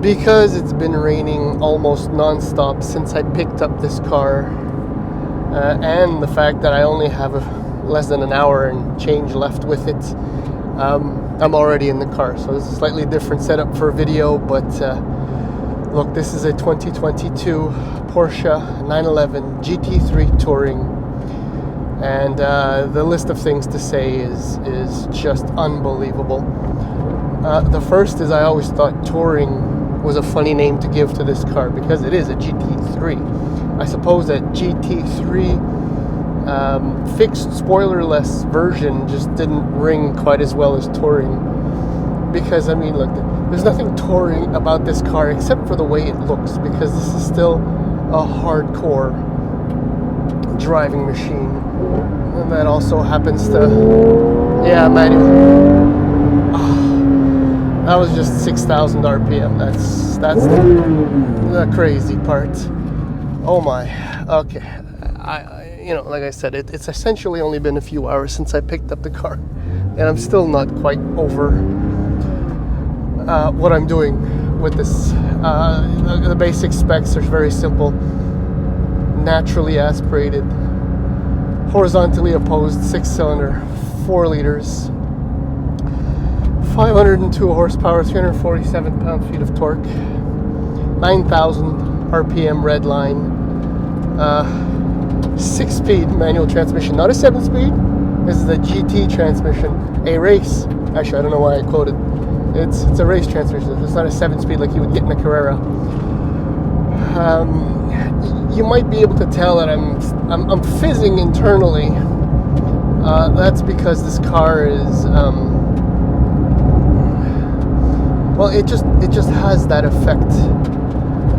Because it's been raining almost non-stop since I picked up this car, and the fact that I only have less than an hour and change left with it, I'm already in the car. So this is a slightly different setup for video, but look, this is a 2022 Porsche 911 GT3 Touring, and the list of things to say is just unbelievable. The first is, I always thought Touring was a funny name to give to this car because it is a GT3. I suppose that GT3 fixed spoilerless version just didn't ring quite as well as Touring, because I mean, look, there's nothing touring about this car except for the way it looks, because this is still a hardcore driving machine, and that also happens to, yeah, manual. That was just 6,000 RPM. That's the crazy part. Oh my. Okay. Like I said, it's essentially only been a few hours since I picked up the car, and I'm still not quite over what I'm doing with this. The basic specs are very simple. Naturally aspirated, horizontally opposed 6-cylinder, 4 liters. 502 horsepower, 347 pound-feet of torque, 9,000 RPM red line, 6-speed manual transmission, not a 7-speed. This is a GT transmission, a race. Actually, I don't know why I quoted. It's a race transmission. It's not a 7-speed like you would get in a Carrera. You might be able to tell that I'm fizzing internally. That's because this car is. Well, it just has that effect.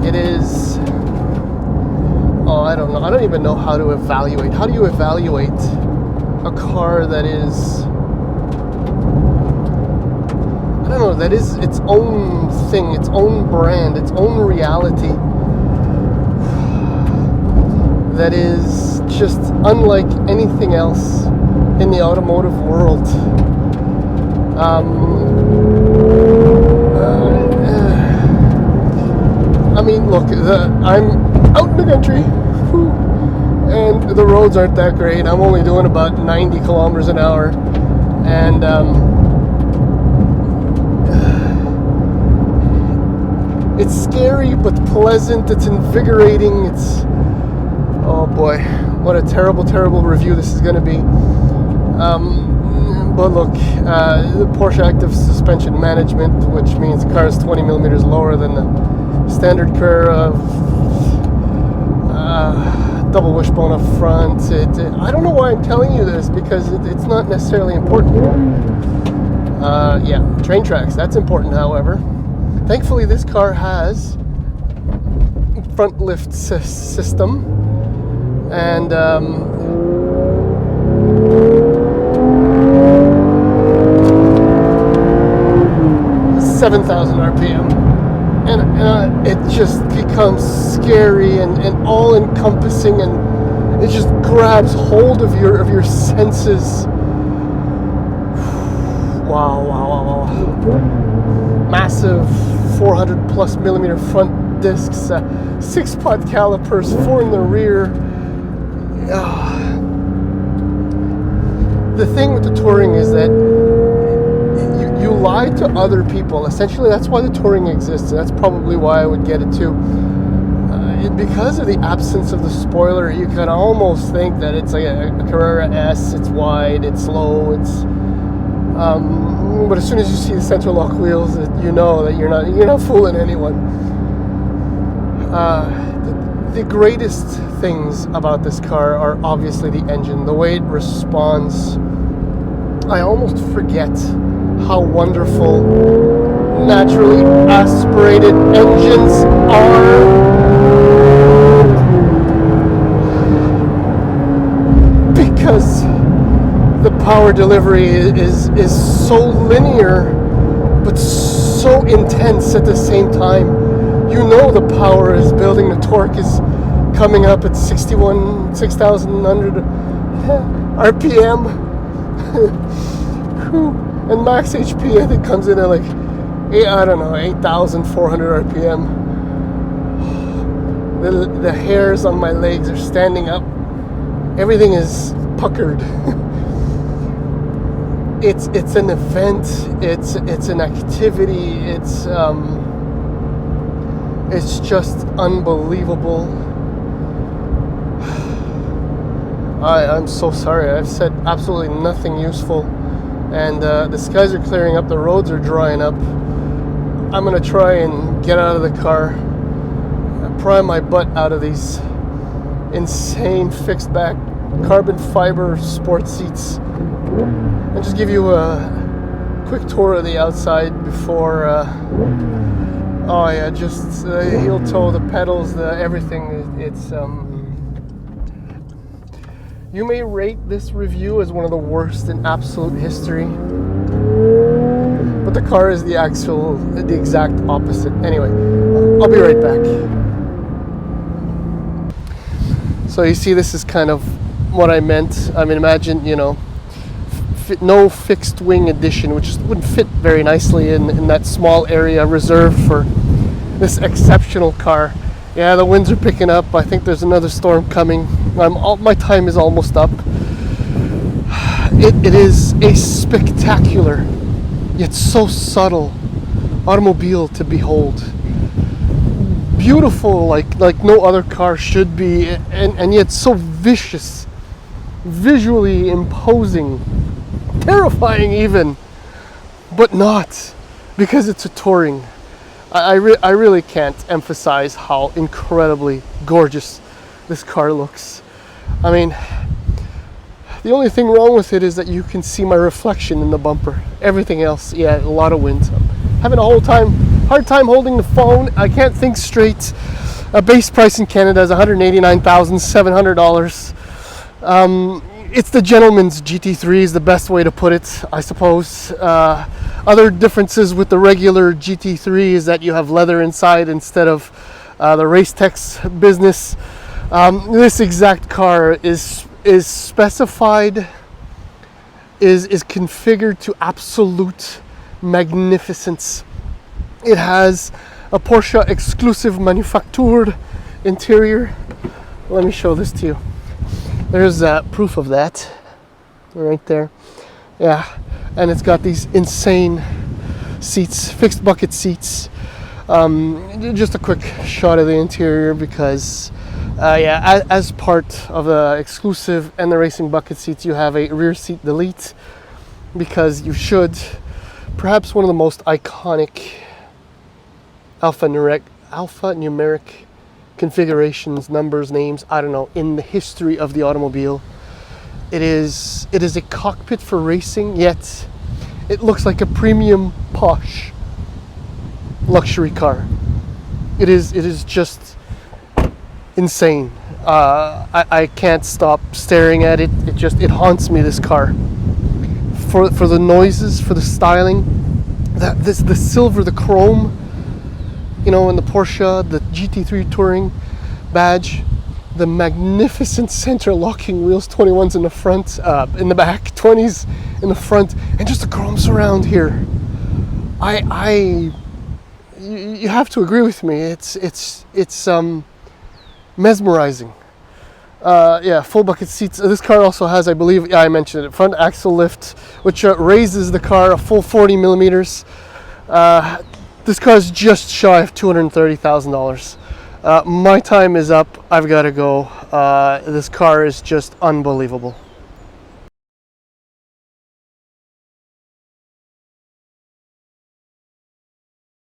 It is. Oh, I don't know. I don't even know how to evaluate. How do you evaluate a car that is? I don't know. That is its own thing, its own brand, its own reality. That is just unlike anything else in the automotive world. I mean, look, I'm out in the country, and the roads aren't that great. I'm only doing about 90 kilometers an hour, and it's scary but pleasant. It's invigorating. It's, oh boy, what a terrible, terrible review this is going to be. But look, the Porsche Active Suspension Management, which means the car is 20 millimeters lower than the standard Carrera, double wishbone up front. I don't know why I'm telling you this, because it's not necessarily important. Yeah, train tracks, that's important, however. Thankfully, this car has front lift system, and 7,000 RPM, and it just becomes scary and all-encompassing, and it just grabs hold of your senses. Wow. Massive 400 plus millimeter front discs, 6-pot calipers, 4 in the rear. The thing with the Touring is that you lie to other people. Essentially, that's why the Touring exists, and that's probably why I would get it too. Because of the absence of the spoiler, you can almost think that it's like a Carrera S. It's wide, it's slow, it's. But as soon as you see the central lock wheels, you know that you're not fooling anyone. The greatest things about this car are obviously the engine, the way it responds. I almost forget how wonderful naturally aspirated engines are. Because the power delivery is so linear, but so intense at the same time. You know the power is building, the torque is coming up at 6,100 RPM. And max HP, I think, comes in at like I don't know, 8,400 RPM. The hairs on my legs are standing up. Everything is puckered. It's an event. It's an activity. It's just unbelievable. I'm so sorry. I've said absolutely nothing useful, and the skies are clearing up. The roads are drying up. I'm gonna try and get out of the car, pry my butt out of these insane fixed back carbon fiber sports seats, and just give you a quick tour of the outside before just the heel toe, the pedals, the everything. It's you may rate this review as one of the worst in absolute history, but the car is the exact opposite. Anyway, I'll be right back. So you see, this is kind of what I meant. I mean, imagine, no fixed wing edition, which wouldn't fit very nicely in that small area reserved for this exceptional car. Yeah, the winds are picking up. I think there's another storm coming. My time is almost up. It is a spectacular, yet so subtle automobile to behold. Beautiful, like no other car should be, and yet so vicious, visually imposing, terrifying even, but not, because it's a touring. I really can't emphasize how incredibly gorgeous this car looks. I mean, the only thing wrong with it is that you can see my reflection in the bumper. Everything else, yeah, a lot of wind. I'm having a hard time holding the phone. I can't think straight. A base price in Canada is $189,700. It's the gentleman's GT3 is the best way to put it, I suppose. Other differences with the regular GT3 is that you have leather inside instead of the Racetex business. This exact car is specified, is configured to absolute magnificence. It has a Porsche exclusive manufactured interior. Let me show this to you. There's proof of that right there. Yeah, and it's got these insane seats, fixed bucket seats. Just a quick shot of the interior because, as part of the exclusive and the racing bucket seats, you have a rear seat delete because you should. Perhaps one of the most iconic alphanumeric configurations, numbers, names, I don't know, in the history of the automobile. It is a cockpit for racing, yet it looks like a premium Porsche luxury car. It is just insane. I can't stop staring at it. It haunts me, this car. For the noises, for the styling, the silver, the chrome, in the Porsche, the GT3 Touring badge, the magnificent center locking wheels, 21s in the front, in the back, 20s in the front, and just the chrome surround here. You have to agree with me. It's mesmerizing. Full bucket seats. This car also has, I believe, I mentioned it, front axle lift, which raises the car a full 40 millimeters. This car is just shy of $230,000. My time is up. I've got to go. This car is just unbelievable.